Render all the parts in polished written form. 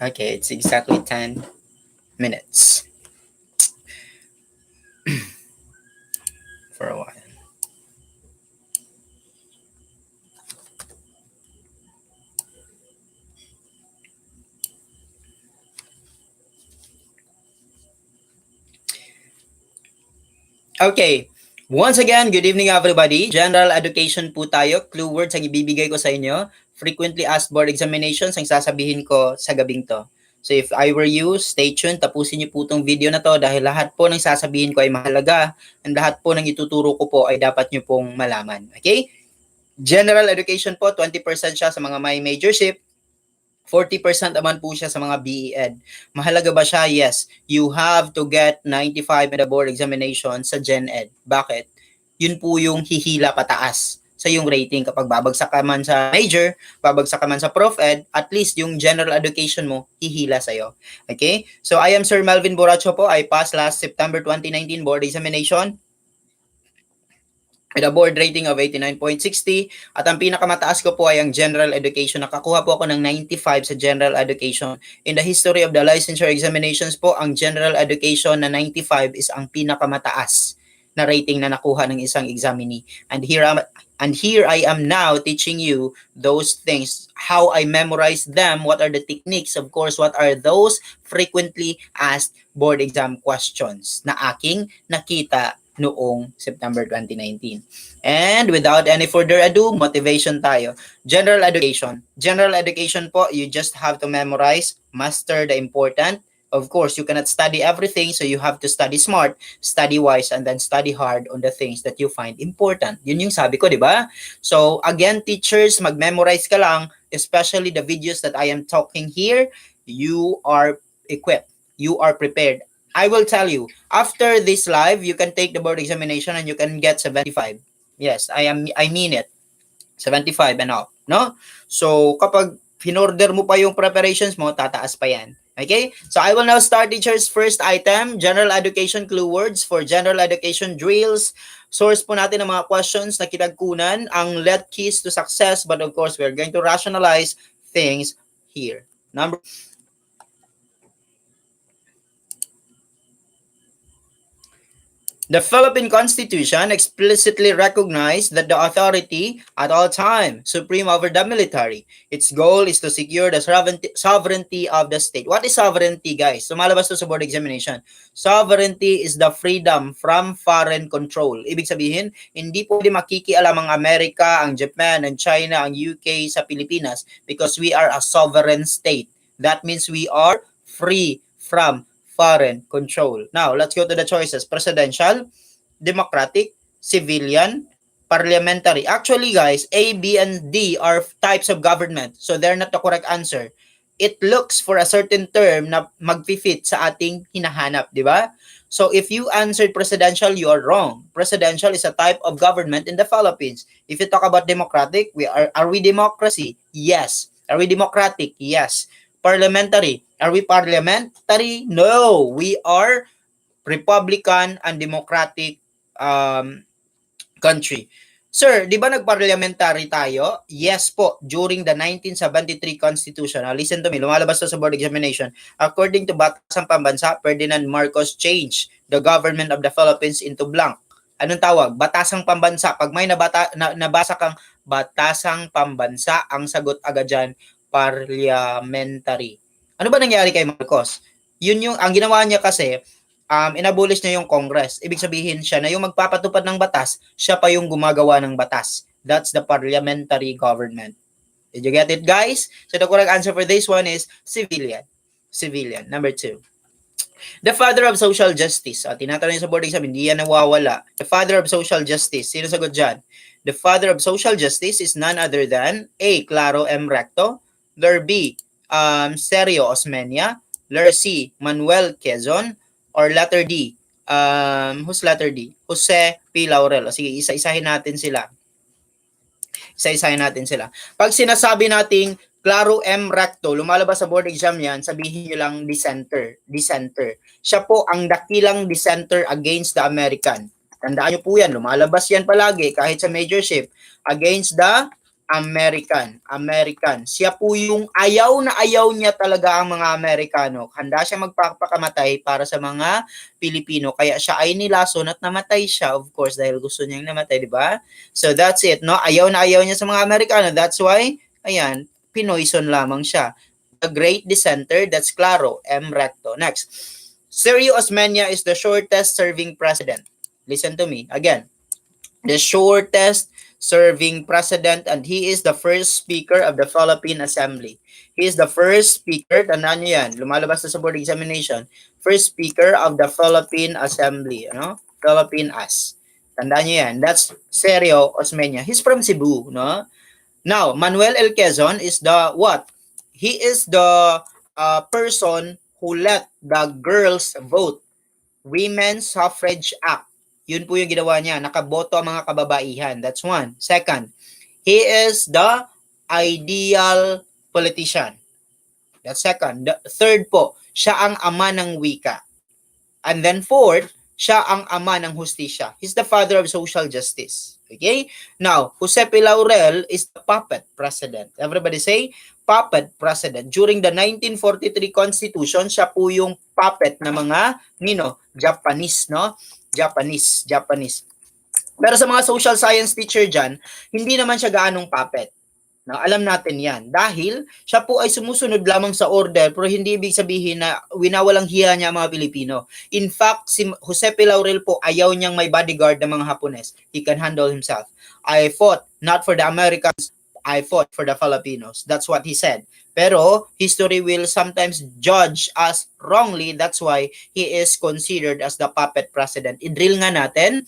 Okay, it's exactly 10 minutes for a while. Okay. Once again, good evening everybody. General education po tayo. Clue words ang ibibigay ko sa inyo. Frequently asked board examinations ang sasabihin ko sa gabing to. So if I were you, stay tuned. Tapusin niyo po itong video na to dahil lahat po ng sasabihin ko ay mahalaga and lahat po ng ituturo ko po ay dapat niyo pong malaman. Okay? General education po, 20% siya sa mga may majorship. 40% naman po siya sa mga BE-Ed. Mahalaga ba siya? Yes. You have to get 95 in the board examination sa Gen Ed. Bakit? Yun po yung hihila pataas sa yung rating kapag babagsak ka man sa major, babagsak ka man sa Prof Ed, at least yung general education mo hihila sa'yo. Okay? So I am Sir Melvin Boracho po. I passed last September 2019 board examination with a board rating of 89.60 at ang pinakamataas ko po ay ang general education. Nakakuha po ako ng 95 sa general education. In the history of the licensure examinations po, ang general education na 95 is ang pinakamataas na rating na nakuha ng isang examinee. And here I am now teaching you those things, how I memorize them, what are the techniques, of course, what are those frequently asked board exam questions na aking nakita noong September 2019. And without any further ado, motivation tayo. General education. General education po, you just have to memorize, master the important. Of course, you cannot study everything, so you have to study smart, study wise, and then study hard on the things that you find important. Yun yung sabi ko, di ba? So, again, teachers, mag-memorize ka lang, especially the videos that I am talking here, you are equipped. You are prepared. I will tell you, after this live, you can take the board examination and you can get 75. Yes, I mean it. 75 and up, no? So, kapag in-order mo pa yung preparations mo, tataas pa yan. Okay? So, I will now start teachers' first item, general education clue words for general education drills. Source po natin ng mga questions na kitagkunan, ang let keys to success, but of course, we're going to rationalize things here. Number The Philippine Constitution explicitly recognized that the authority at all times supreme over the military. Its goal is to secure the sovereignty of the state. What is sovereignty, guys? Sumalabas to sa board examination. Sovereignty is the freedom from foreign control. Ibig sabihin, hindi pwede makikialam ang Amerika, ang Japan, ang China, ang UK sa Pilipinas because we are a sovereign state. That means we are free from foreign control. Now, let's go to the choices. Presidential, democratic, civilian, parliamentary. Actually, guys, A, B, and D are types of government. So, they're not the correct answer. It looks for a certain term na mag-fit sa ating hinahanap, di ba? So, if you answered presidential, you are wrong. Presidential is a type of government in the Philippines. If you talk about democratic, are we democracy? Yes. Are we democratic? Yes. Parliamentary. Are we parliamentary? No. We are Republican and democratic country. Sir, di ba nag-parliamentary tayo? Yes po, during the 1973 Constitution. Now, listen to me, lumalabas to sa board examination. According to Batasang Pambansa, Ferdinand Marcos changed the government of the Philippines into blank. Anong tawag? Batasang Pambansa. Pag may nabasa kang Batasang Pambansa, ang sagot agad dyan, parliamentary. Ano ba nangyari kay Marcos? Yun yung, ang ginawa niya kasi, inabolish niya yung Congress. Ibig sabihin siya na yung magpapatupad ng batas, siya pa yung gumagawa ng batas. That's the parliamentary government. Did you get it, guys? So the correct answer for this one is civilian. Civilian. Number 2. The father of social justice. Tinatanong sa board exam, hindi yan nawawala. The father of social justice. Sino sagot dyan? The father of social justice is none other than A. Claro M. Recto, letter B. Sergio Osmeña, letter C. Manuel Quezon, or letter D. Who's letter D? Jose P. Laurel. Sige, isa-isahin natin sila. Isa-isahin natin sila. Pag sinasabi nating Claro M. Recto, lumalabas sa board exam yan, sabihin nyo lang dissenter. Dissenter. Siya po ang dakilang dissenter against the American. Tandaan nyo po yan, lumalabas yan palagi kahit sa majorship. Against the American. Siya po yung ayaw na ayaw niya talaga ang mga Amerikano. Handa siya magpapakamatay para sa mga Pilipino. Kaya siya ay nilason at namatay siya, of course, dahil gusto niyang namatay, di ba? So that's it, no? Ayaw na ayaw niya sa mga Amerikano. That's why, ayan, pinoison lamang siya. The Great Dissenter, that's Claro M. Recto. Next. Sergio Osmeña is the shortest serving president. Listen to me. Again, the shortest serving president, and he is the first speaker of the Philippine Assembly. He is the first speaker, tandaan nyo yan, lumalabas na sa board examination, first speaker of the Philippine Assembly, Philippine As. Tandaan nyo yan, that's Sergio Osmeña. He's from Cebu, no? Now, Manuel L. Quezon is the what? He is the person who let the girls vote. Women's Suffrage Act. Yun po yung ginawa niya. Nakaboto ang mga kababaihan. That's one. Second, he is the ideal politician. That's second. The third po, siya ang ama ng wika. And then fourth, siya ang ama ng hustisya. He's the father of social justice. Okay? Now, Jose P. Laurel is the puppet president. Everybody say, puppet president. During the 1943 Constitution, siya po yung puppet na mga, Japanese, no? Japanese. Pero sa mga social science teacher dyan, hindi naman siya gaanong puppet. No, alam natin yan. Dahil siya po ay sumusunod lamang sa order, pero hindi ibig sabihin na winawalang hiya niya ang mga Pilipino. In fact, si Jose P. Laurel po ayaw niyang may bodyguard ng mga Hapones. He can handle himself. I fought not for the Americans, I fought for the Filipinos. That's what he said. Pero history will sometimes judge us wrongly. That's why he is considered as the puppet president. I-drill nga natin.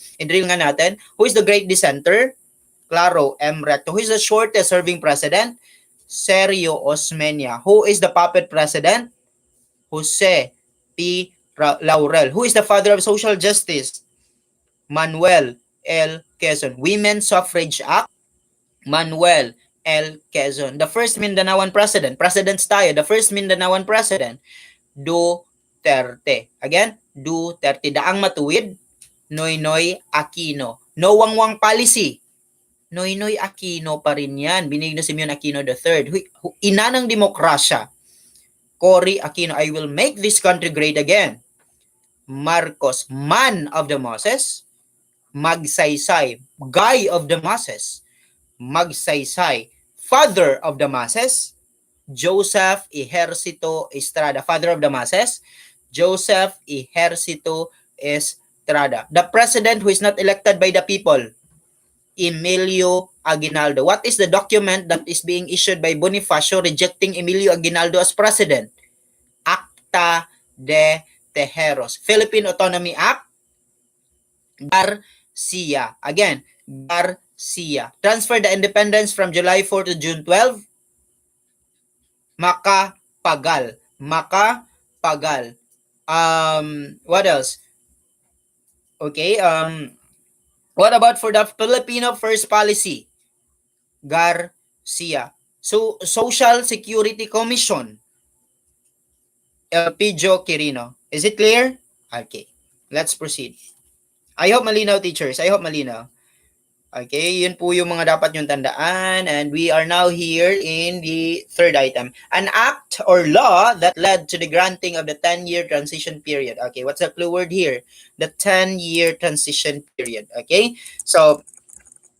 Who is the great dissenter? Claro M. Recto. Who is the shortest serving president? Sergio Osmeña. Who is the puppet president? Jose P. Laurel. Who is the father of social justice? Manuel L. Quezon. Women's Suffrage Act? Manuel L. Quezon. The first Mindanaoan president. Presidents tayo. The first Mindanaoan president. Duterte. Again, Duterte. Daang matuwid. Noynoy Aquino. No wangwang policy. Noynoy Aquino pa rin yan. Binigyan na si Simeon Aquino III. Ina ng demokrasya. Cory Aquino. I will make this country great again. Marcos. Man of the masses. Magsaysay. Guy of the masses. Magsaysay. Father of the masses. Joseph Ejercito Estrada. Father of the masses. Joseph Ejercito Estrada. The president who is not elected by the people. Emilio Aguinaldo. What is the document that is being issued by Bonifacio rejecting Emilio Aguinaldo as president? Acta de Tejeros. Philippine Autonomy Act. Garcia. Again, Garcia. Transfer the independence from July 4 to June 12. Macapagal. What else? Okay, what about for the Filipino First Policy? Garcia. So, Social Security Commission. Elpidio Quirino. Is it clear? Okay. Let's proceed. I hope malinaw, teachers. I hope malinaw. Okay, yun po yung mga dapat yung tandaan. And we are now here in the third item. An act or law that led to the granting of the 10-year transition period. Okay, what's the clue word here? The 10-year transition period. Okay, so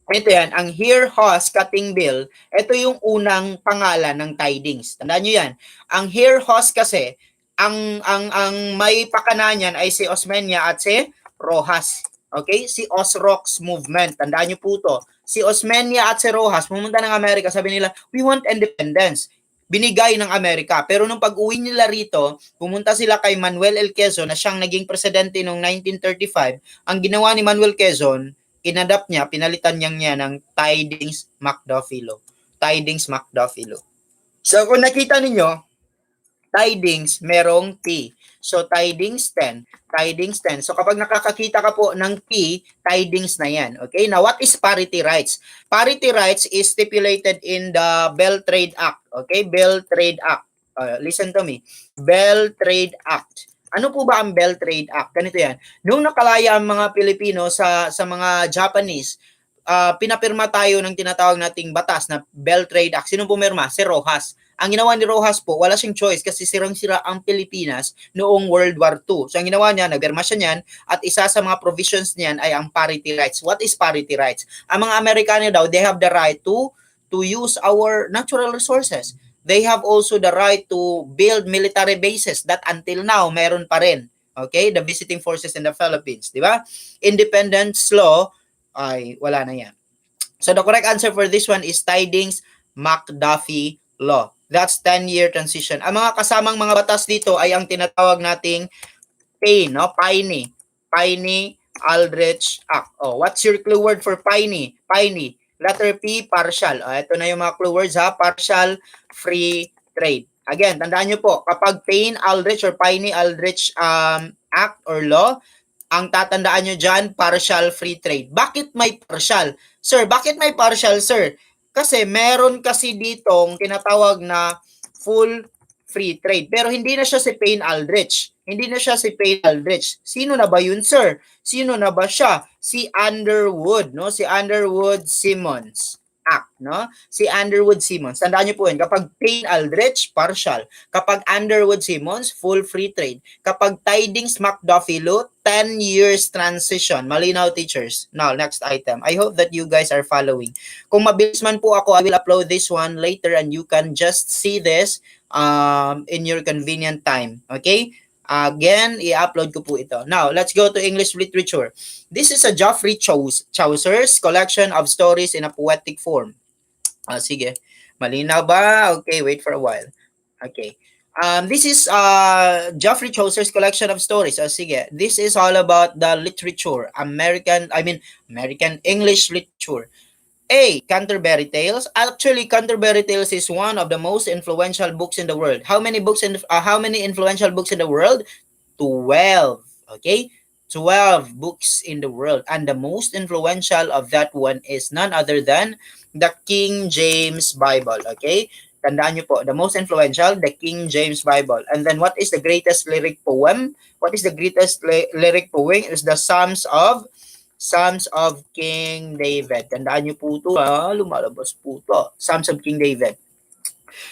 ito yan, ang Here Hos Cutting Bill, ito yung unang pangalan ng tidings. Tandaan nyo yan. Ang Here Hos kasi, ang may pakana niyan ay si Osmeña at si Rojas. Okay? Si Osrox movement. Tandaan nyo po to. Si Osmeña at si Rojas, pumunta ng Amerika, sabi nila, we want independence. Binigay ng Amerika. Pero nung pag-uwi nila rito, pumunta sila kay Manuel L. Quezon na siyang naging presidente noong 1935. Ang ginawa ni Manuel Quezon, inadapt niya, pinalitan niya ng Tidings Macdofilo. Tidings Macdofilo. So kung nakita ninyo, Tidings merong T. So Tidings 10. Tidings 10. So kapag nakakakita ka po ng P, tidings na yan. Okay? Now, what is parity rights? Parity rights is stipulated in the Bell Trade Act. Okay? Bell Trade Act. Listen to me. Bell Trade Act. Ano po ba ang Bell Trade Act? Ganito yan. Nung nakalaya ang mga Pilipino sa mga Japanese, pinapirma tayo ng tinatawag nating batas na Bell Trade Act. Sino pumirma? Si Rojas. Ang ginawa ni Rojas po, wala siyang choice kasi sirang-sira ang Pilipinas noong World War II. So ang ginawa niya, nagpirma siya niyan at isa sa mga provisions niyan ay ang parity rights. What is parity rights? Ang mga Amerikano daw, they have the right to use our natural resources. They have also the right to build military bases that until now meron pa rin. Okay? The visiting forces in the Philippines, di ba? Independence law ay wala na yan. So the correct answer for this one is Tidings-McDuffie law. That's 10-year transition. Ang mga kasamang mga batas dito ay ang tinatawag nating PAIN, no? Piney-Aldrich Act. Oh, what's your clue word for Piney? Piney. Letter P, partial. Oh, ito na yung mga clue words ha. Partial free trade. Again, tandaan nyo po, kapag Payne-Aldrich or Piney-Aldrich Act or law, ang tatandaan nyo dyan, partial free trade. Bakit may partial? Sir, bakit may partial, sir? Kasi meron kasi ditong tinatawag na full free trade. Pero hindi na siya si Payne-Aldrich. Hindi na siya si Payne-Aldrich. Sino na ba yun, sir? Sino na ba siya? Si Underwood, no? Si Underwood-Simmons Act, no? Si Underwood-Simmons. Tandaan niyo po yun. Kapag Payne-Aldrich, partial. Kapag Underwood-Simmons, full free trade. Kapag Tidings-McDuffie law, 10 years transition. Malinaw, teachers. Now, next item. I hope that you guys are following. Kung mabilis man po ako, I will upload this one later and you can just see this in your convenient time. Okay? Again, i-upload ko po ito. Now, let's go to English literature. This is a Geoffrey Chaucer's collection of stories in a poetic form. Sige. Malinaw ba? Okay, wait for a while. Okay. This is Geoffrey Chaucer's collection of stories. Sige. This is all about the literature. American English literature. A. Canterbury Tales. Actually, Canterbury Tales is one of the most influential books in the world. How many influential books in the world? 12. Okay? 12 books in the world. And the most influential of that one is none other than the King James Bible. Okay? Tandaan nyo po, the most influential, the King James Bible. And then what is the greatest lyric poem? What is the greatest lyric poem? Is the Psalms of King David. Tandaan niyo po ito, lumalabas po ito. Psalms of King David.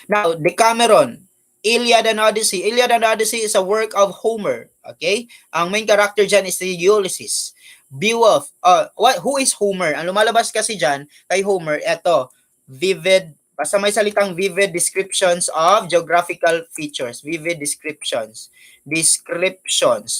Now, Decameron, Iliad and Odyssey. Iliad and Odyssey is a work of Homer. Okay? Ang main character dyan is si Ulysses. Beowulf. Who is Homer? Ang lumalabas kasi dyan kay Homer, eto, vivid, basta may salitang vivid descriptions of geographical features. Vivid descriptions.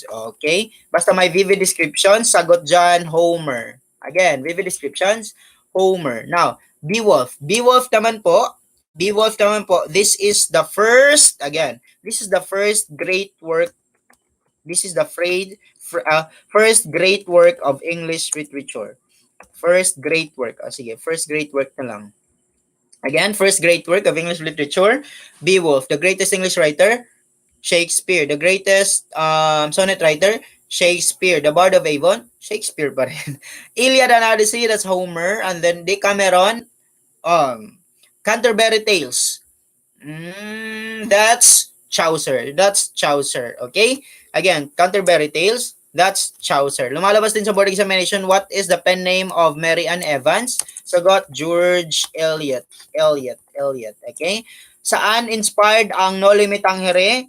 Okay? Basta may vivid descriptions, sagot dyan, Homer. Again, vivid descriptions, Homer. Now, Beowulf. Beowulf naman po, this is the first great work. This is the first great work of English literature. First great work. Sige, first great work na lang. Again, first great work of English literature, Beowulf. The greatest English writer, Shakespeare. The greatest sonnet writer, Shakespeare. The Bard of Avon, Shakespeare pa rin. Iliad and Odyssey, that's Homer. And then Decameron, Canterbury Tales. That's Chaucer. Okay? Again, Canterbury Tales, that's Chaucer. Lumalabas din sa board examination, what is the pen name of Mary Ann Evans? Sagot, George Eliot. Okay? Saan inspired ang No Limit ang Here?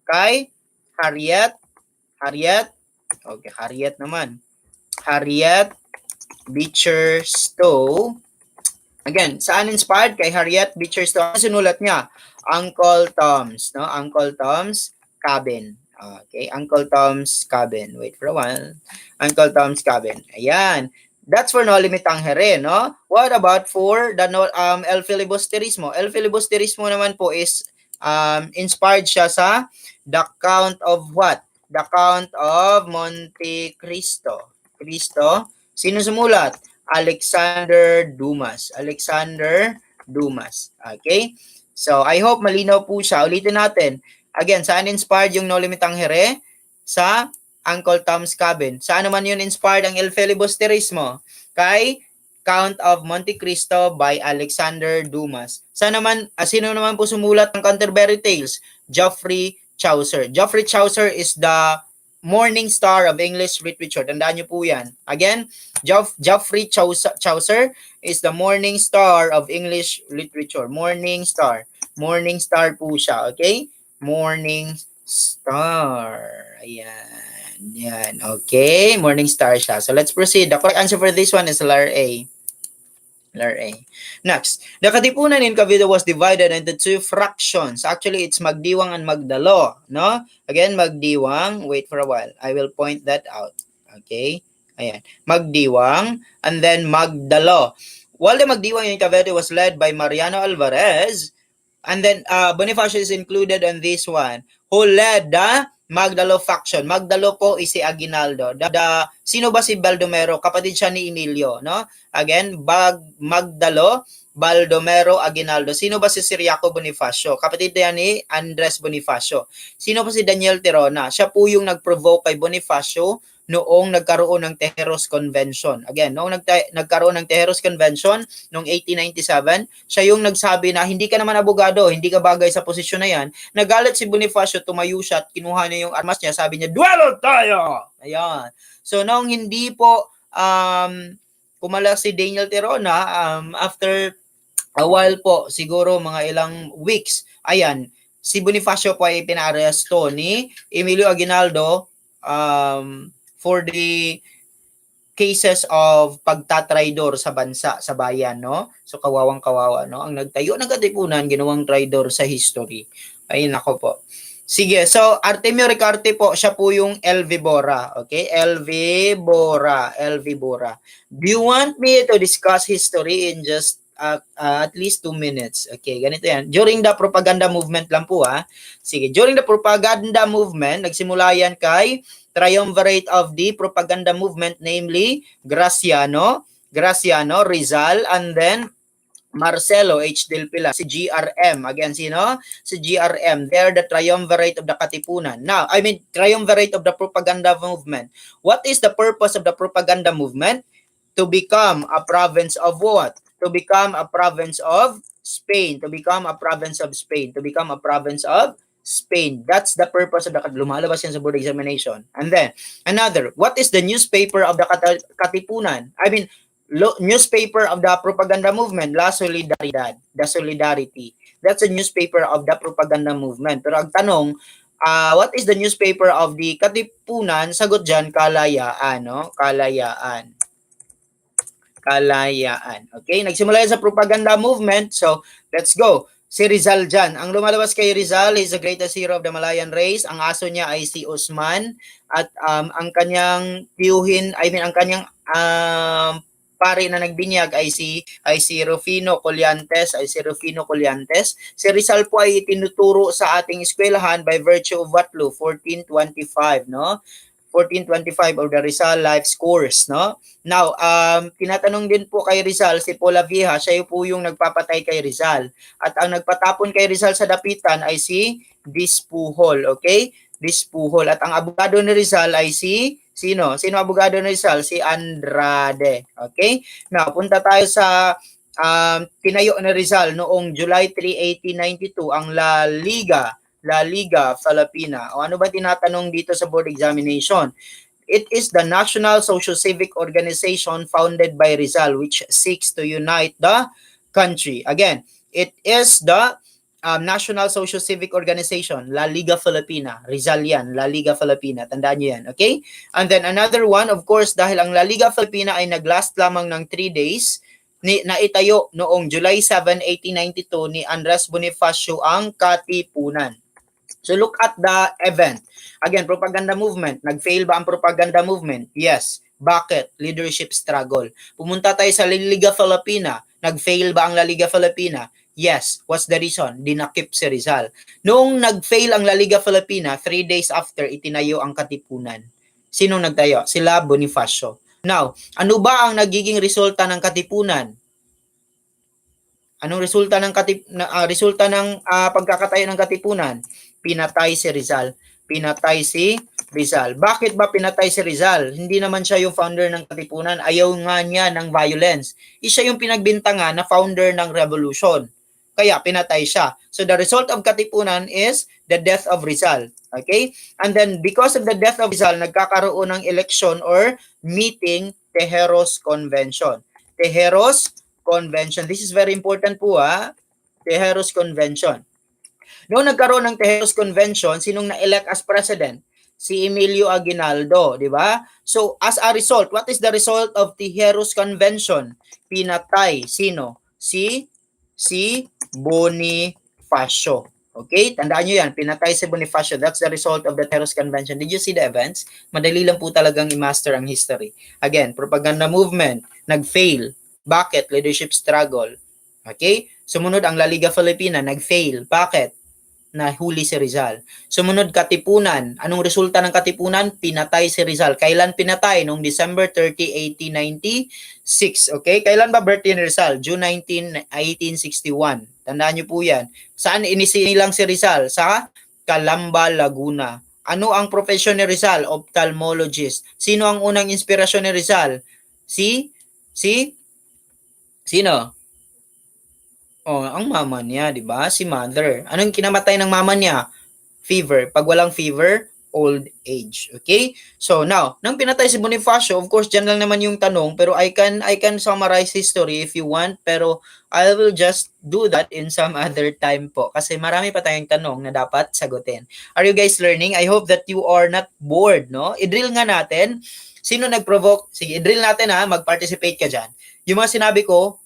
Kay Harriet. Okay, Harriet naman. Harriet Beecher Stowe. Again, saan inspired? Kay Harriet Beecher Stowe. Ano sinulat niya? Uncle Tom's, no? Uncle Tom's Cabin. Okay, Uncle Tom's Cabin. Wait for a while. Uncle Tom's Cabin. Ayan. That's for No Limit ang Here, no? What about for the El Filibusterismo? El Filibusterismo naman po is inspired siya sa The Count of what? The Count of Monte Cristo. Sino sumulat? Alexander Dumas. Okay? So, I hope malinaw po siya. Ulitin natin. Again, saan inspired yung No Limit ang Here? Sa Uncle Tom's Cabin. Saan naman yun inspired ang El Filibusterismo? Kay Count of Monte Cristo by Alexander Dumas. Sino naman po sumulat ng Canterbury Tales? Geoffrey Chaucer. Geoffrey Chaucer is the Morning Star of English Literature. Tandaan niyo po yan. Again, Geoffrey Chaucer is the Morning Star of English Literature. Morning Star. Morning Star po siya. Okay? Morning Star. Ayan. Yan. Okay? Morning Star siya. So let's proceed. The correct answer for this one is letter A. Letter A. Next, the Katipunan in Cavite was divided into two fractions. Actually, it's Magdiwang and Magdalo, no? Again, Magdiwang. Wait for a while. I will point that out. Okay? Ayan. Magdiwang and then Magdalo. While the Magdiwang in Cavite was led by Mariano Alvarez, and then Bonifacio is included on this one, who led the Magdalo faction. Magdalo po is si Aguinaldo. Sino ba si Baldomero? Kapatid siya ni Emilio, no? Again, Magdalo, Baldomero, Aguinaldo. Sino ba si Ciriaco Bonifacio? Kapatid yan ni Andres Bonifacio. Sino pa si Daniel Tirona? Siya po yung nag-provoke kay Bonifacio noong nagkaroon ng Tejeros Convention. Again, noong nagkaroon ng Tejeros Convention noong 1897, siya yung nagsabi na hindi ka naman abogado, hindi ka bagay sa posisyon na yan. Nagalit si Bonifacio, tumayo siya at kinuha niya yung armas niya, sabi niya, duelo tayo! Ayan. So, noong hindi po kumala si Daniel Tirona, after a while po, siguro mga ilang weeks, ayan, si Bonifacio po ay pinaresto ni Emilio Aguinaldo for the cases of pagtatraidor sa bansa, sa bayan, no? So, kawawang-kawawa, no? Ang nagtayo ng Katipunan, ginawang traidor sa history. Ay, nako po. Sige, so, Artemio Ricarte po, siya po yung LV Bora. Okay? LV Bora. Do you want me to discuss history in just at least 2 minutes? Okay, ganito yan. During the propaganda movement lang po, ha? Sige, during the propaganda movement, nagsimula yan kay triumvirate of the propaganda movement, namely Graciano, Rizal, and then Marcelo H. Del Pilar, si GRM. Again, sino? Si GRM. They're the triumvirate of the Katipunan. Now, triumvirate of the propaganda movement. What is the purpose of the propaganda movement? To become a province of what? To become a province of Spain. To become a province of Spain. To become a province of Spain. That's the purpose of the lumalabas yan sa board examination. And then, another, what is the newspaper of the Katipunan? Newspaper of the propaganda movement, La Solidaridad, The Solidarity. That's a newspaper of the propaganda movement. Pero ang tanong, what is the newspaper of the Katipunan? Sagot dyan, Kalayaan, no? Kalayaan. Okay, nagsimula yan sa propaganda movement. So, let's go. Si Rizal dyan. Ang lumalabas kay Rizal is the greatest hero of the Malayan race. Ang aso niya ay si Usman. At ang kanyang ang kanyang pare na nagbinyag ay si Rufino Colliantes. Si Rizal po ay tinuturo sa ating eskwelahan by virtue of what law? 1425, no? 1425 of the Rizal Life's Course, no? Now, tinatanong din po kay Rizal, si Polavieja, siya po yung nagpapatay kay Rizal. At ang nagpatapon kay Rizal sa dapitan ay si Dispuhol, okay? Dispuhol. At ang abogado ni Rizal ay si, sino? Sino abogado ni Rizal? Si Andrade, okay? Now, punta tayo sa tinayo ni Rizal noong July 3, 1892, ang La Liga Filipina. O ano ba tinatanong dito sa board examination? It is the National Socio-Civic Organization founded by Rizal which seeks to unite the country. Again, it is the National Socio-Civic Organization, La Liga Filipina. Rizal yan, La Liga Filipina. Tandaan nyo yan, okay? And then another one, of course, dahil ang La Liga Filipina ay naglast lamang ng 3 days, naitayo noong July 7, 1892 ni Andres Bonifacio ang Katipunan. So look at the event. Again, propaganda movement. Nag-fail ba ang propaganda movement? Yes. Bakit? Leadership struggle. Pumunta tayo sa La Liga Filipina. Nag-fail ba ang La Liga Filipina? Yes. What's the reason? Dinakip si Rizal. Noong nag-fail ang La Liga Filipina, 3 days after, itinayo ang Katipunan. Sinong nagtayo? Sila Bonifacio. Now, ano ba ang nagiging resulta ng Katipunan? Anong resulta ng pagkakatayo ng Katipunan? Pinatay si Rizal. Bakit ba pinatay si Rizal? Hindi naman siya yung founder ng Katipunan. Ayaw nga niya ng violence. Siya yung pinagbintangan na founder ng revolution. Kaya pinatay siya. So the result of Katipunan is the death of Rizal. Okay? And then, because of the death of Rizal, nagkakaroon ng election or meeting, Tejeros Convention. Tejeros Convention. This is very important po, Tejeros Convention. Noong nagkaroon ng Tejeros Convention, sinong na-elect as president? Si Emilio Aguinaldo, di ba? So, as a result, what is the result of Tejeros Convention? Pinatay, sino? Si Bonifacio. Okay? Tandaan nyo yan, pinatay si Bonifacio. That's the result of the Tejeros Convention. Did you see the events? Madali lang po talagang i-master ang history. Again, propaganda movement, nag-fail. Bakit? Leadership struggle. Okay? Sumunod ang La Liga Filipina, nag-fail. Bakit? Nahuli si Rizal. Sumunod, Katipunan. Anong resulta ng Katipunan? Pinatay si Rizal. Kailan pinatay? Noong December 30, 1896. Okay? Kailan ba birthday ni Rizal? June 19, 1861. Tandaan niyo po yan. Saan inisilang si Rizal? Sa Calamba, Laguna. Ano ang profesyon ni Rizal? Ophthalmologist. Sino ang unang inspirasyon ni Rizal? Sino? Oh, ang mama niya, 'di ba? Si mother. Anong kinamatay ng mama niya? Fever. Pag walang fever, old age. Okay? So now, nang pinatay si Bonifacio, of course, diyan lang naman yung tanong, pero I can summarize history if you want, pero I will just do that in some other time po kasi marami pa tayong tanong na dapat sagutin. Are you guys learning? I hope that you are not bored, no? I-drill nga natin. Sino nag-provoke? Sige, i-drill natin mag-participate ka diyan. Yung mga sinabi ko,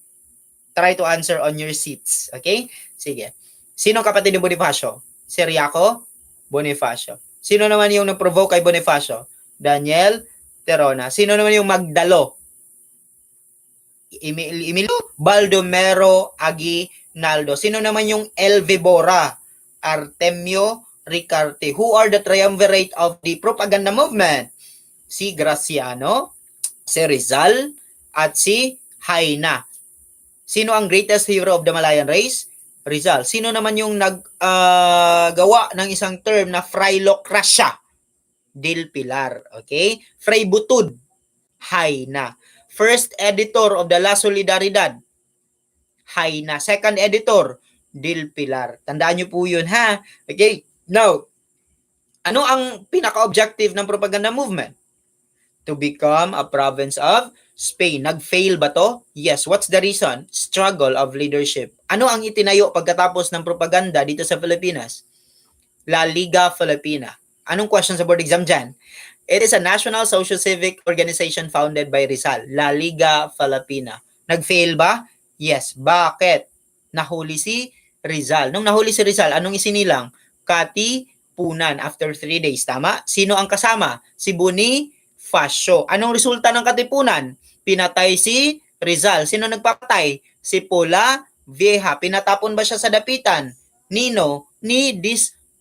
try to answer on your seats. Okay? Sige. Sino kapatid ni Bonifacio? Si Riaco Bonifacio. Sino naman yung nag-provoke kay Bonifacio? Daniel Terona. Sino naman yung magdalo? Emilio Baldomero Aguinaldo. Sino naman yung El Vibora? Artemio Ricarte. Who are the triumvirate of the propaganda movement? Si Graciano, si Rizal, at si Haina. Sino ang greatest hero of the Malayan race? Rizal. Sino naman yung naggawa ng isang term na Philocracia? Del Pilar. Okay? Fray Butud. Haina. First editor of the La Solidaridad. Haina. Second editor, Del Pilar. Tandaan nyo po yun, ha? Okay? Now, ano ang pinaka-objective ng propaganda movement? To become a province of Spain. Nag-fail ba to? Yes. What's the reason? Struggle of leadership. Ano ang itinayo pagkatapos ng propaganda dito sa Pilipinas? La Liga Filipina. Anong question sa board exam dyan? It is a national social-civic organization founded by Rizal. La Liga Filipina. Nag-fail ba? Yes. Bakit? Nahuli si Rizal. Nung nahuli si Rizal, anong isinilang? Katipunan after 3 days. Tama? Sino ang kasama? Si Bonifacio. Anong resulta ng Katipunan? Pinatay si Rizal. Sino nagpapatay? Si Pola Vieja. Pinatapon ba siya sa dapitan? Nino? Ni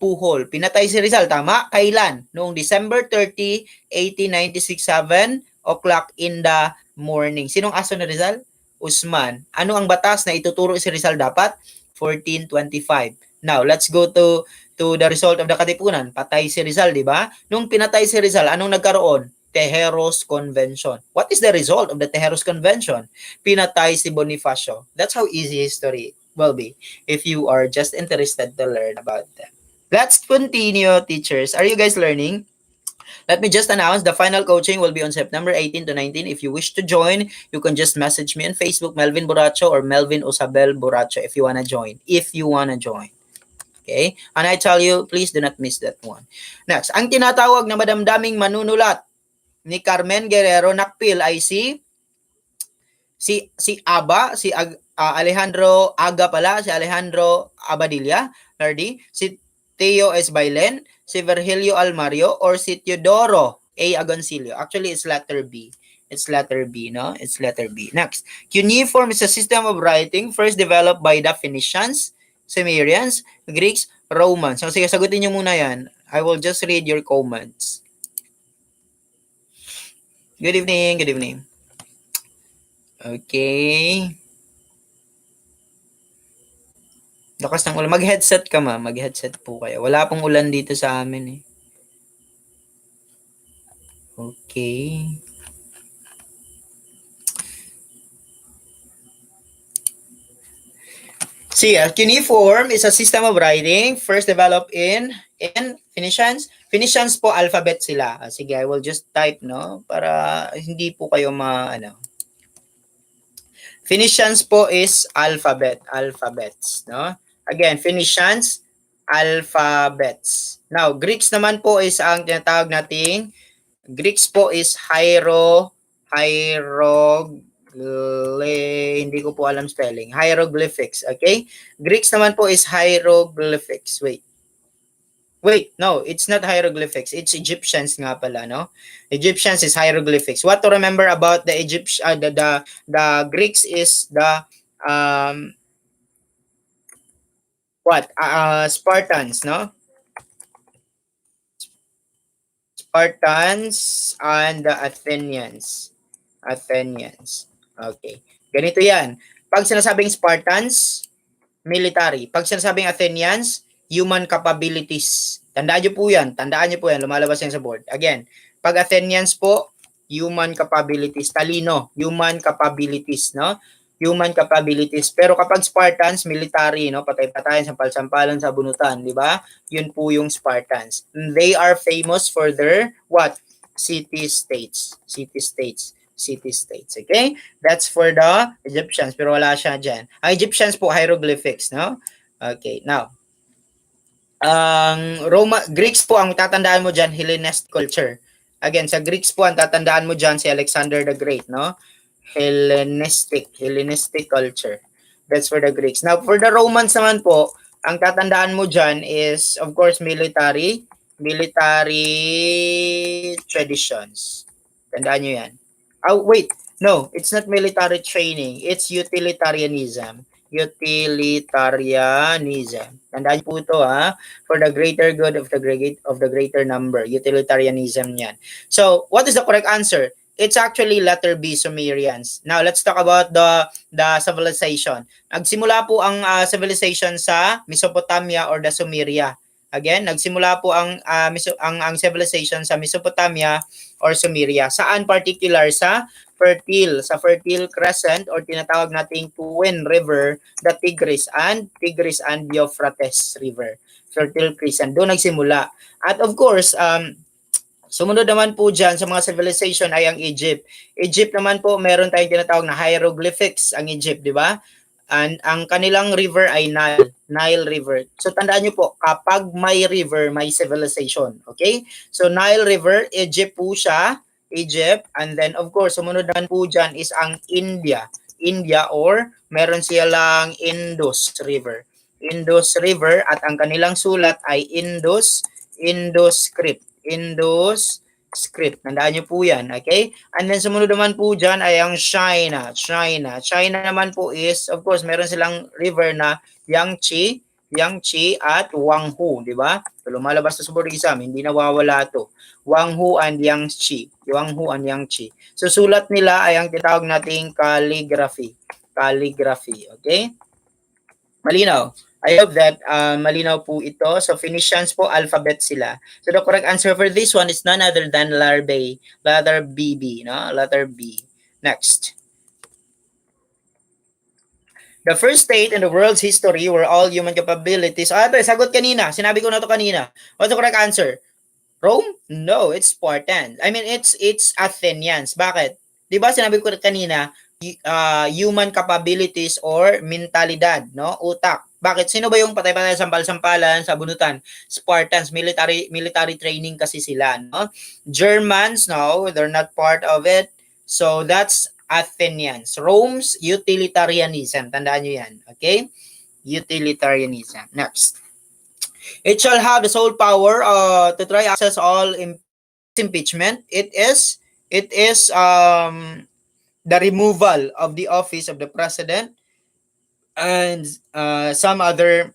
Puhol. Pinatay si Rizal. Tama? Kailan? Noong December 30, 1896, 7 o'clock in the morning. Sinong aso ni Rizal? Usman. Ano ang batas na ituturo si Rizal dapat? 1425. Now, let's go to the result of the Katipunan. Patay si Rizal, di ba? Nung pinatay si Rizal, anong nagkaroon? Tejeros Convention. What is the result of the Tejeros Convention? Pinatay si Bonifacio. That's how easy history will be if you are just interested to learn about them. Let's continue, teachers. Are you guys learning? Let me just announce the final coaching will be on September 18 to 19. If you wish to join, you can just message me on Facebook, Melvin Buracho or Melvin Osabel Buracho if you want to join. Okay? And I tell you, please do not miss that one. Next, ang tinatawag na madamdaming manunulat ni Carmen Guerrero Nakpil ay si Alejandro Aga pala, si Alejandro Abadilla, Lardy, si Teo S. Bailen, si Virgilio Almario, or si Teodoro A. Agoncillo. Actually, it's letter B. It's letter B, no? It's letter B. Next, cuneiform is a system of writing first developed by the Phoenicians, Sumerians, Greeks, Romans. So, sige, sagutin nyo muna yan. I will just read your comments. Good evening, good evening. Okay. Lakas ng ulan. Mag-headset ka, ma. Mag-headset po kayo. Wala pong ulan dito sa amin, eh. Okay. See, cuneiform is a system of writing first developed in in Phoenicians? Phoenicians po, alphabet sila. Sige, I will just type, no? Para hindi po kayo Phoenicians po is alphabets, no? Again, Phoenicians, alphabets. Now, Greeks naman po is ang tinatawag nating, Greeks po is hindi ko po alam spelling. Hieroglyphics, okay? Greeks naman po is hieroglyphics. Wait, no, it's not hieroglyphics. It's Egyptians nga pala, no? Egyptians is hieroglyphics. What to remember about the the Greeks is the Spartans, no? Spartans and the Athenians. Okay. Ganito 'yan. Pag sinasabing Spartans, military. Pag sinasabing Athenians, human capabilities. Tandaan niyo po yan. Lumalabas yan sa board. Again, pag Athenians po, human capabilities. Talino, human capabilities, no? Human capabilities. Pero kapag Spartans, military, no? Patay-patayan, sampal-sampalan sa bunutan, di ba? Yun po yung Spartans. They are famous for their, what? City-states. Okay? That's for the Egyptians, pero wala siya dyan. Ang Egyptians po, hieroglyphics, no? Okay, now, Greeks po, ang tatandaan mo dyan, Hellenistic culture. Again, sa Greeks po, ang tatandaan mo dyan, si Alexander the Great, no? Hellenistic culture. That's for the Greeks. Now, for the Romans naman po, ang tatandaan mo dyan is, of course, military traditions. Tandaan nyo yan. Oh, wait. No, it's not military training. It's utilitarianism. Tandaan po ito, ha? For the greater good of the greater number. Utilitarianism yan. So, what is the correct answer? It's actually letter B, Sumerians. Now, let's talk about the civilization. Nagsimula po ang civilization sa Mesopotamia or the Sumeria. Again, nagsimula po ang civilization sa Mesopotamia or Sumeria. Saan particular? Sa Fertile Crescent or tinatawag nating Twin River, the Tigris and Euphrates River. Fertile Crescent, doon nagsimula. At of course, sumunod naman po dyan sa mga civilization ay ang Egypt. Egypt naman po, meron tayong tinatawag na hieroglyphics ang Egypt, di ba? And ang kanilang river ay Nile River. So tandaan nyo po, kapag may river, may civilization. Okay? So Nile River, Egypt po siya. And then of course, sumunod naman po dyan is ang India or meron silang Indus River. At ang kanilang sulat ay Indus script. Tandaan nyo po yan, okay? And then sumunod naman po dyan ay ang China. China naman po is, of course, meron silang river na Yangtze at Huanghu, di ba? So lumalabas na sa board exam, hindi nawawala to. Huanghu and Yangtze. So sulat nila ay ang tinatawag nating calligraphy, okay? Malinaw. I hope that malinaw po ito. So Phoenicians po, alphabet sila. So the correct answer for this one is none other than letter B, no? Letter B. Next. The first state in the world's history where all human capabilities. Ito, sagot kanina. Sinabi ko na to kanina. What's the correct answer? Rome? No, it's Spartans. I mean, it's Athenians. Bakit? Di ba sinabi ko kanina, human capabilities or mentalidad, no? Utak. Bakit? Sino ba yung patay-patay sampal-sampalan sa bunutan? Spartans, military training kasi sila, no? Germans, no, they're not part of it. So that's Athenians. Rome's utilitarianism. Tandaan nyo yan, okay? Utilitarianism. Next. It shall have the sole power to try access all impeachment. It is the removal of the office of the president and some other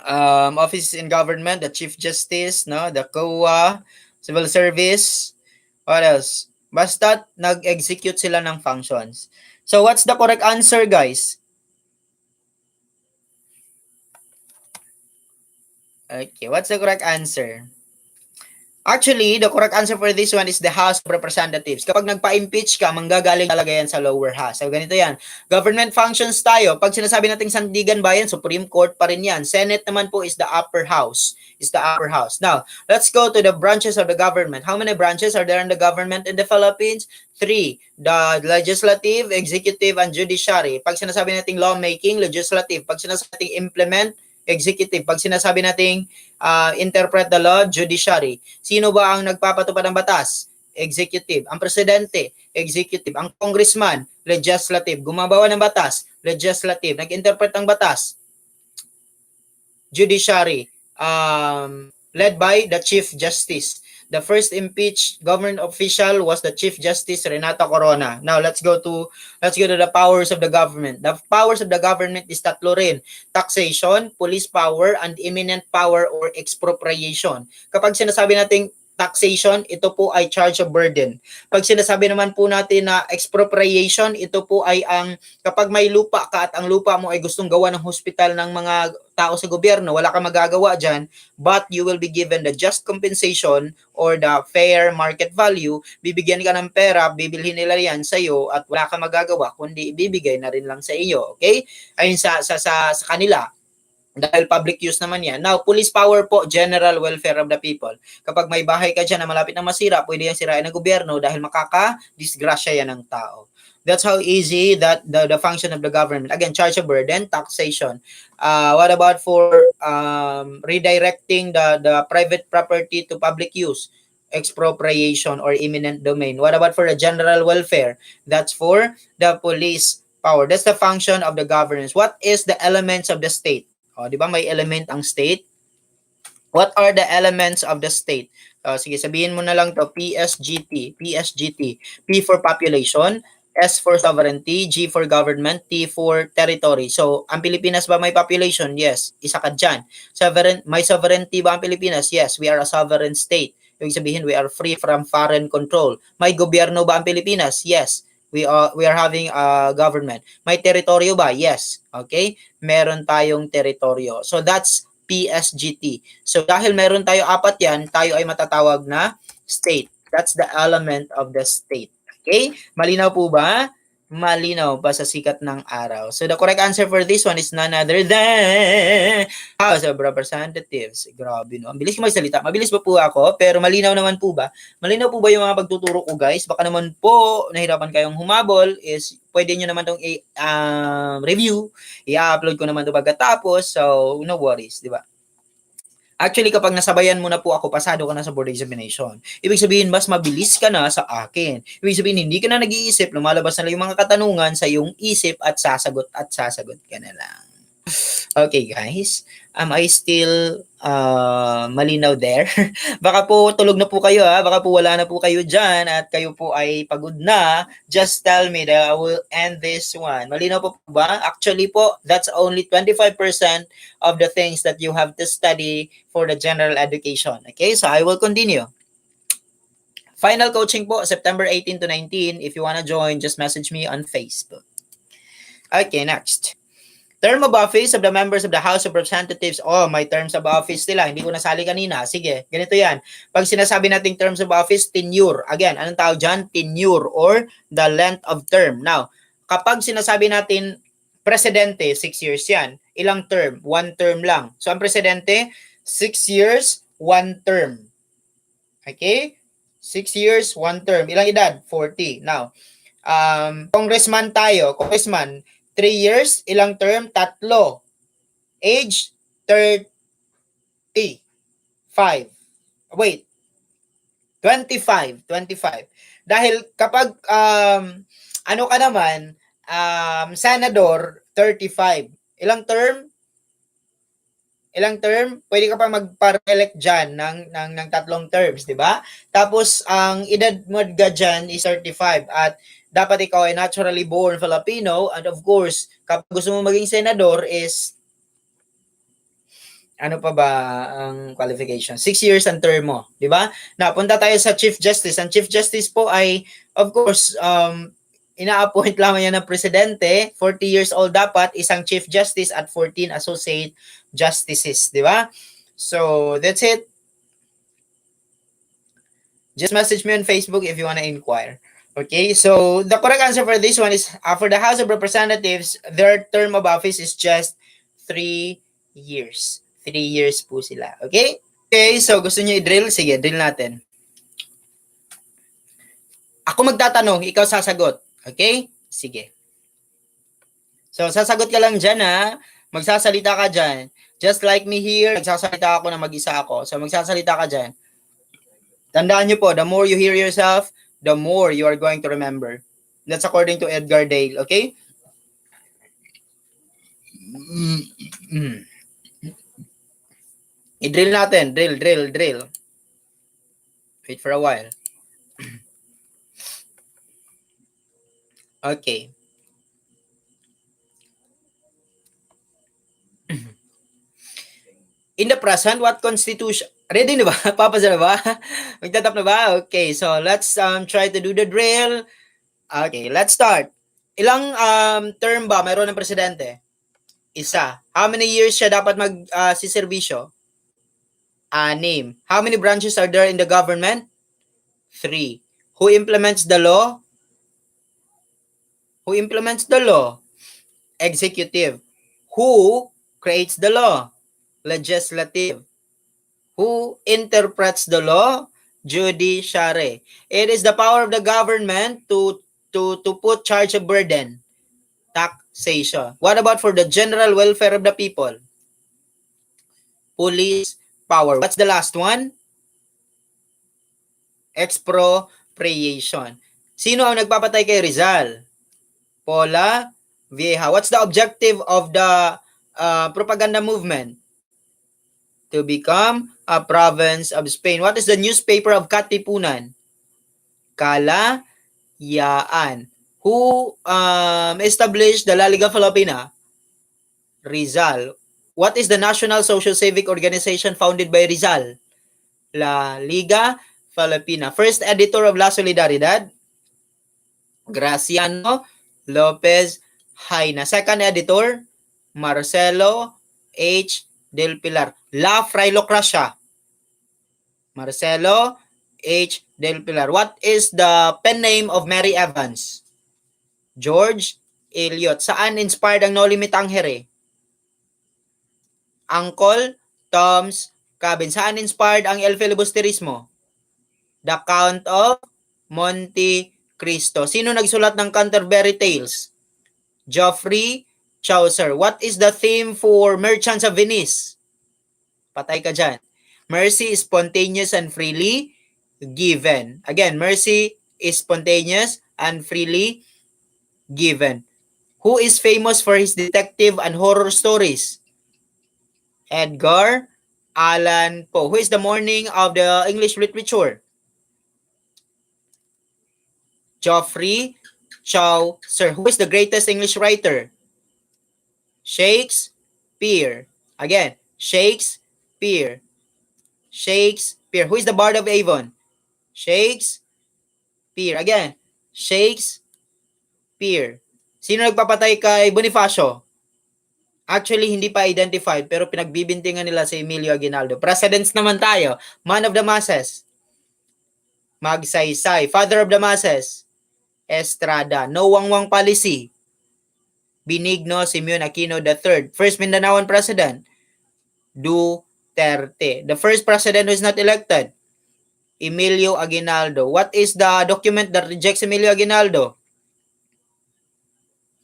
offices in government, the Chief Justice, no, the COA, Civil Service, what else? Basta nag-execute sila ng functions. So what's the correct answer, guys? Okay, what's the correct answer? Actually, the correct answer for this one is the House of Representatives. Kapag nagpa-impeach ka, manggagaling talaga yan sa lower house. So, ganito yan. Government functions tayo. Pag sinasabi nating Sandigan Bayan, Supreme Court pa rin yan. Senate naman po is the upper house. Now, let's go to the branches of the government. How many branches are there in the government in the Philippines? 3. The legislative, executive, and judiciary. Pag sinasabi nating lawmaking, legislative. Pag sinasabi nating implement, executive. Pag sinasabi nating interpret the law, judiciary. Sino ba ang nagpapatupad ng batas? Executive. Ang presidente, executive. Ang congressman, legislative. Gumagawa ng batas, legislative. Nag-interpret ng batas, judiciary. Led by the Chief Justice. The first impeached government official was the Chief Justice Renata Corona. Now let's go to the powers of the government. The powers of the government is tatlo rin: taxation, police power, and eminent power or expropriation. Kapag sinasabi nating taxation, ito po ay charge of burden. Pag sinasabi naman po natin na expropriation, ito po ay ang kapag may lupa ka at ang lupa mo ay gustong gawa ng hospital ng mga tao sa gobyerno, wala kang magagawa dyan, but you will be given the just compensation or the fair market value, bibigyan ka ng pera, bibilhin nila yan sa iyo at wala kang magagawa, kundi ibibigay na rin lang sa iyo. Okay? Ayun sa kanila. Dahil public use naman yan. Now, police power po, general welfare of the people. Kapag may bahay ka dyan na malapit na masira, pwede yan sirain ng gobyerno dahil makaka-disgrasya yan ng tao. That's how easy that the function of the government. Again, charge of burden, taxation. What about for redirecting the private property to public use? Expropriation or eminent domain. What about for the general welfare? That's for the police power. That's the function of the governance. What is the elements of the state? O, di ba may element ang state? What are the elements of the state? Sige, sabihin mo na lang to, PSGT. P for population, S for sovereignty, G for government, T for territory. So, ang Pilipinas ba may population? Yes. Isa ka dyan. May sovereignty ba ang Pilipinas? Yes. We are a sovereign state. Ibig sabihin, we are free from foreign control. May gobyerno ba ang Pilipinas? Yes. We are having a government. May teritoryo ba? Yes. Okay? Meron tayong teritoryo. So, that's PSGT. So, dahil meron tayo apat yan, tayo ay matatawag na state. That's the element of the state. Okay? Malinaw po ba? Malinaw pa sa sikat ng araw. So, the correct answer for this one is none other than House of Representatives. Grabe, no? Ang bilis ko magsalita. Mabilis ba po ako? Pero malinaw naman po ba? Malinaw po ba yung mga pagtuturo ko, guys? Baka naman po, nahirapan kayong humabol, is pwede nyo naman itong review. I-upload ko naman ito pagkatapos. So, no worries, di ba? Actually, kapag nasabayan mo na po ako, pasado ka na sa board examination. Ibig sabihin, mas mabilis ka na sa akin. Ibig sabihin, hindi ka na nag-iisip, lumalabas na lang yung mga katanungan sa iyong isip at sasagot ka na lang. Okay, guys. Am I still malinaw there? Baka po tulog na po kayo, ha? Baka po wala na po kayo dyan at kayo po ay pagod na. Just tell me that I will end this one. Malinaw po ba? Actually po, that's only 25% of the things that you have to study for the general education. Okay, so I will continue. Final coaching po, September 18 to 19. If you wanna join, just message me on Facebook. Okay, next. Term of office of the members of the House of Representatives. Oh, may terms of office nila. Hindi ko nasali kanina. Sige, ganito yan. Pag sinasabi nating terms of office, tenure. Again, anong tawag dyan? Tenure or the length of term. Now, kapag sinasabi natin presidente, 6 years yan. Ilang term? 1 term lang. So, ang presidente, 6 years, 1 term. Okay? 6 years, 1 term. Ilang edad? 40. Now, congressman tayo. Congressman, 3 years, ilang term? 3. Age, 35. Wait. 25. Dahil kapag, ano ka naman, senador, 35. Ilang term? Pwede ka pa magpa-elect dyan ng 3 terms, di ba? Tapos, ang edad mo dyan is 35. At dapat ikaw ay naturally born Filipino. And of course, kapag gusto mo maging senador is, ano pa ba ang qualification? 6 years ang term mo, di ba? Napunta tayo sa Chief Justice. Ang Chief Justice po ay, of course, ina-appoint lamang yan ng presidente. 40 years old dapat, isang Chief Justice at 14 Associate Justices, di ba? So, that's it. Just message me on Facebook if you want to inquire. Okay, so the correct answer for this one is for the House of Representatives, their term of office is just 3 years. 3 years po sila. Okay? Okay, so gusto niyo i-drill? Sige, drill natin. Ako magtatanong, ikaw sasagot. Okay? Sige. So, sasagot ka lang dyan, ha? Magsasalita ka dyan. Just like me here, magsasalita ako na mag-isa ako. So, magsasalita ka dyan. Tandaan nyo po, the more you hear yourself, the more you are going to remember. That's according to Edgar Dale, okay? I-drill natin. Drill. Wait for a while. Okay. In the present, what constitution... Ready na ba? Papasa na ba? Magtatap na ba? Okay, so let's try to do the drill. Okay, let's start. Ilang term ba mayroon ng presidente? Isa. How many years siya dapat mag-siservisyo? 6. How many branches are there in the government? 3. Who implements the law? Who implements the law? Executive. Who creates the law? Legislative. Who interprets the law? Judiciary. It is the power of the government to put charge of burden. Taxation. What about for the general welfare of the people? Police power. What's the last one? Expropriation. Sino ang nagpapatay kay Rizal? Pola Vieja. What's the objective of the propaganda movement? To become a province of Spain. What is the newspaper of Katipunan? Kalayaan. Who established the La Liga Filipina? Rizal. What is the National Social Civic Organization founded by Rizal? La Liga Filipina. First editor of La Solidaridad? Graciano Lopez Haina. Second editor? Marcelo H. Del Pilar. La Frailocracia. Marcelo H. Del Pilar. What is the pen name of Mary Evans? George Eliot. Saan inspired ang No Limit Tangere? Uncle Tom's Cabin. Saan inspired ang El Filibusterismo? The Count of Monte Cristo. Sino nagsulat ng Canterbury Tales? Geoffrey Chaucer. What is the theme for Merchants of Venice? Patay ka dyan. Mercy is spontaneous and freely given. Again, mercy is spontaneous and freely given. Who is famous for his detective and horror stories? Edgar Allan Poe. Who is the morning of the English literature? Geoffrey Chaucer. Who is the greatest English writer? Shakespeare. Again, Shakespeare. Who is the Bard of Avon? Shakespeare. Again, Shakespeare. Sino nagpapatay kay Bonifacio? Actually, hindi pa identified pero pinagbibintingan nila si Emilio Aguinaldo. Presidents naman tayo. Man of the masses. Magsaysay. Father of the masses. Estrada. No Wangwang policy. Benigno Simeon Aquino III. First Mindanaoan president. Duterte. The first president who is not elected. Emilio Aguinaldo. What is the document that rejects Emilio Aguinaldo?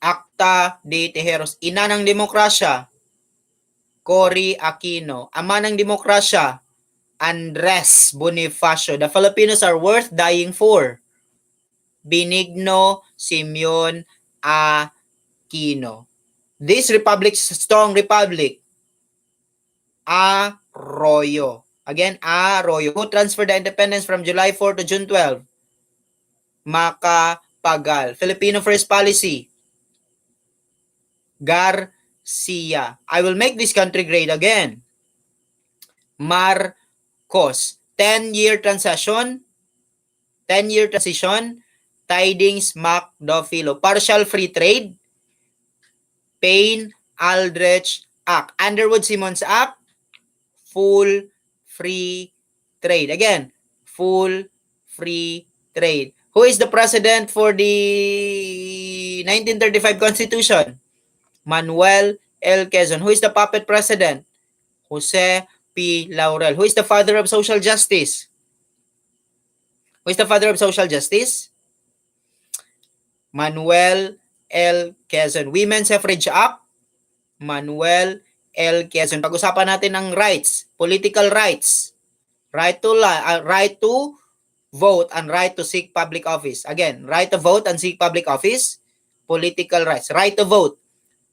Acta de Tejeros. Ina ng demokrasya. Cory Aquino. Ama ng demokrasya. Andres Bonifacio. The Filipinos are worth dying for. Benigno Simeon Aquino. This republic is a strong republic. Arroyo. Again, Arroyo. Who transferred the independence from July 4 to June 12? Macapagal. Filipino First Policy. Garcia. I will make this country great again. Marcos. 10-year transition. Tidings Macdofilo. Partial free trade. Payne-Aldrich Act. Underwood-Simmons Act. Full free trade. Again, full free trade. Who is the president for the 1935 Constitution? Manuel L. Quezon. Who is the puppet president? Jose P. Laurel. Who is the father of social justice? Who is the father of social justice? Manuel L. Quezon. Women's Suffrage Act? Manuel L. Quezon. Pag-usapan natin ang rights, political rights. Right to vote and right to seek public office. Again, right to vote and seek public office, political rights. Right to vote,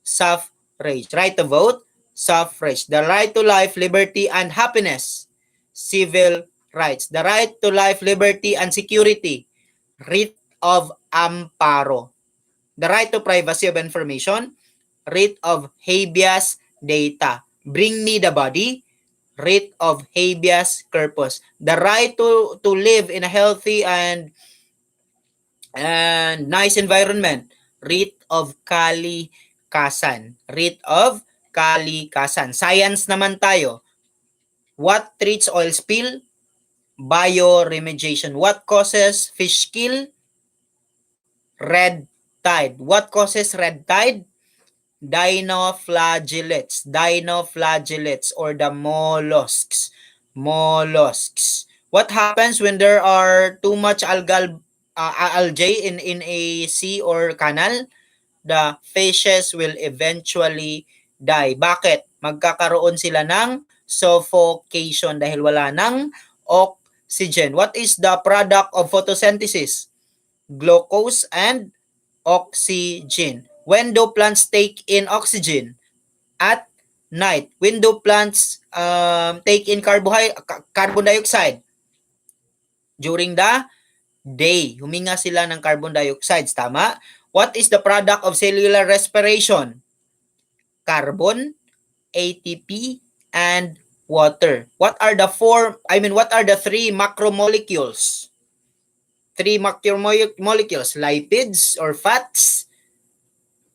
suffrage. Right to vote, suffrage. The right to life, liberty, and happiness, civil rights. The right to life, liberty, and security, writ of amparo. The right to privacy of information, writ of habeas data. Bring me the body, writ of habeas corpus. The right to live in a healthy and nice environment, writ of kalikasan. Writ of kalikasan. Science naman tayo. What treats oil spill? Bioremediation. What causes fish kill? Red tide. What causes red tide? Dinoflagellates. Dinoflagellates or the mollusks. Mollusks. What happens when there are too much algae in a sea or canal? The fishes will eventually die. Bakit? Magkakaroon sila ng suffocation dahil wala ng oxygen. What is the product of photosynthesis? Glucose and oxygen. When do plants take in oxygen? At night. When do plants take in carbon dioxide? During the day. Huminga sila ng carbon dioxide. Tama? What is the product of cellular respiration? Carbon, ATP, and water. What are the three macromolecules? Three macromolecules, lipids or fats,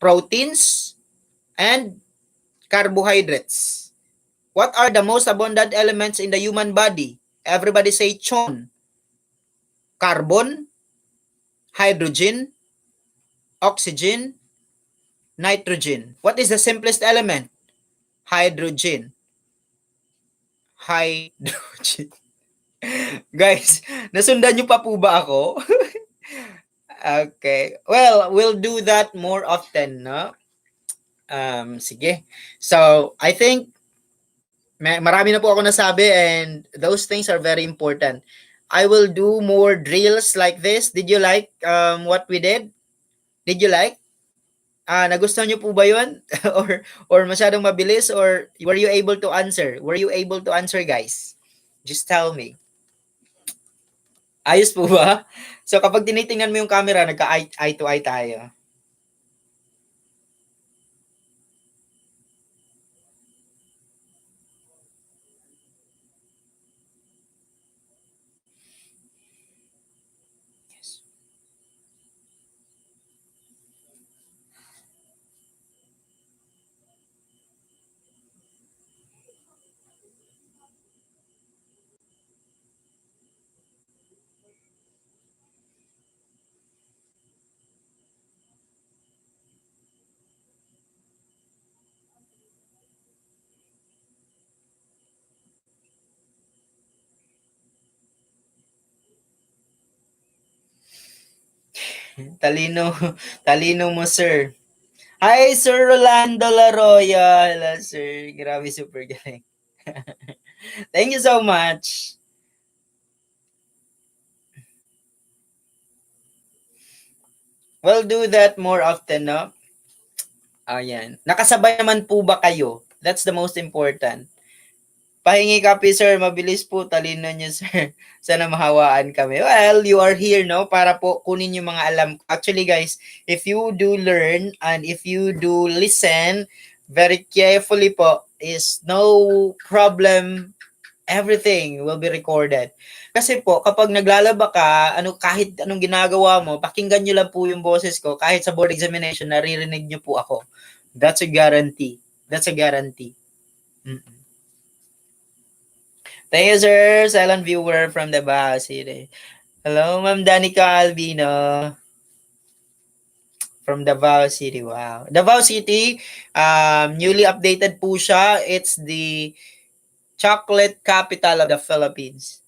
proteins, and carbohydrates. What are the most abundant elements in the human body? Everybody say chon. Carbon, hydrogen, oxygen, nitrogen. What is the simplest element? Hydrogen. Hydrogen. Guys, nasundan nyo pa po ba ako? Okay. Well, we'll do that more often, no? Sige. So, I think marami na po ako nasabi and those things are very important. I will do more drills like this. Did you like what we did? Did you like? Nagustuhan niyo po ba 'yun? or masyadong mabilis or were you able to answer? Were you able to answer, guys? Just tell me. Ayos po ba? So kapag tinitingnan mo yung camera, nagka-eye to eye tayo. Yes. Talino mo, sir. Hi, Sir Rolando Laroya. Hello, sir. Grabe, super galing. Thank you so much. We'll do that more often, no? Ayan. Nakasabay naman po ba kayo? That's the most important. Pahingi copy, sir. Mabilis po. Talino niyo, sir. Sana mahawaan kami. Well, you are here, no? Para po kunin yung mga alam ko. Actually, guys, if you do learn and if you do listen very carefully po, is no problem. Everything will be recorded. Kasi po, kapag naglalaba ka, kahit anong ginagawa mo, pakinggan nyo lang po yung boses ko. Kahit sa board examination, naririnig nyo po ako. That's a guarantee. That's a guarantee. Mm-mm. Thank you, sir. Silent viewer from the Baha City. Hello, Ma'am Danica Albino. From Davao City. Wow. Davao City, newly updated po siya. It's the chocolate capital of the Philippines.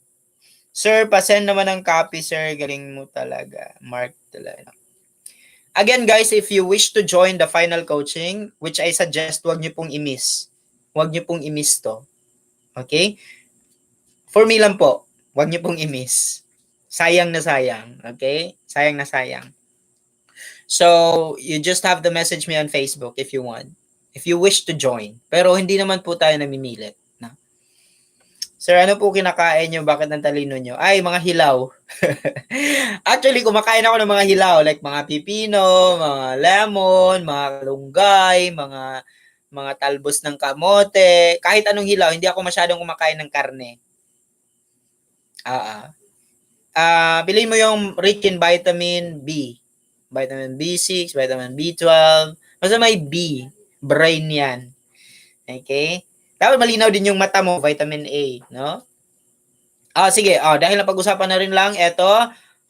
Sir, pasend naman ng copy, sir. Galing mo talaga. Mark talaga. Again, guys, if you wish to join the final coaching, which I suggest, wag niyo pong i-miss. Wag niyo pong i-miss to. Okay? For me lang po, wag niyo pong i-miss. Sayang na sayang. Okay? Sayang na sayang. So, you just have to message me on Facebook if you want. If you wish to join. Pero hindi naman po tayo namimilit. Na? Sir, ano po kinakain nyo? Bakit ang talino nyo? Ay, mga hilaw. Actually, kumakain ako ng mga hilaw. Like mga pipino, mga lemon, mga kalunggay, mga talbos ng kamote. Kahit anong hilaw, hindi ako masyadong kumakain ng karne. Piliin mo yung rich in vitamin B. Vitamin B6, vitamin B12. Basta may B. Brain yan. Okay? Dapat malinaw din yung mata mo, vitamin A. No? Sige. Dahil napag-usapan na rin lang, eto.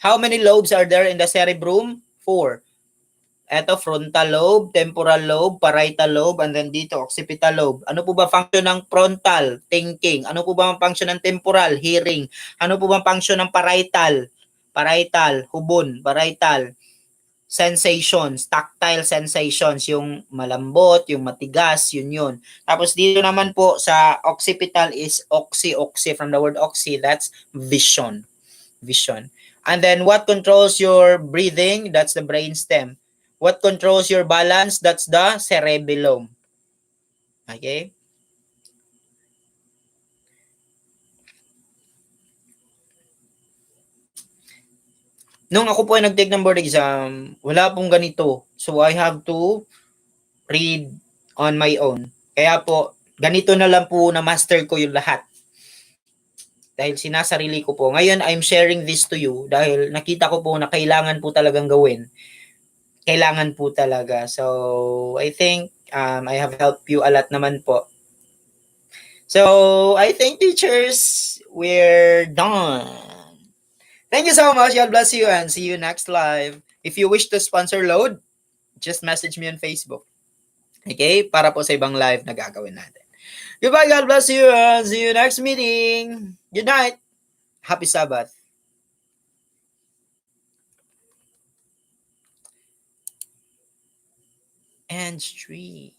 How many lobes are there in the cerebrum? 4. Eto, frontal lobe, temporal lobe, parietal lobe, and then dito, occipital lobe. Ano po ba function ng frontal? Thinking. Ano po ba ang function ng temporal? Hearing. Ano po ba ang function ng parietal? Parietal, hubon, parietal. Sensations, tactile sensations, yung malambot, yung matigas, yun. Tapos dito naman po sa occipital is oxy, from the word oxy, that's vision. Vision. And then what controls your breathing? That's the brainstem. What controls your balance? That's the cerebellum. Okay? Nung ako po ay nag-take ng board exam, wala pong ganito. So I have to read on my own. Kaya po, ganito na lang po na master ko yung lahat. Dahil sinasarili ko po. Ngayon, I'm sharing this to you dahil nakita ko po na kailangan po talagang gawin. Kailangan po talaga. So, I think I have helped you a lot naman po. So, I think teachers, we're done. Thank you so much. God bless you and see you next live. If you wish to sponsor load, just message me on Facebook. Okay? Para po sa ibang live na gagawin natin. Goodbye. God bless you and see you next meeting. Good night. Happy Sabbath. And 3.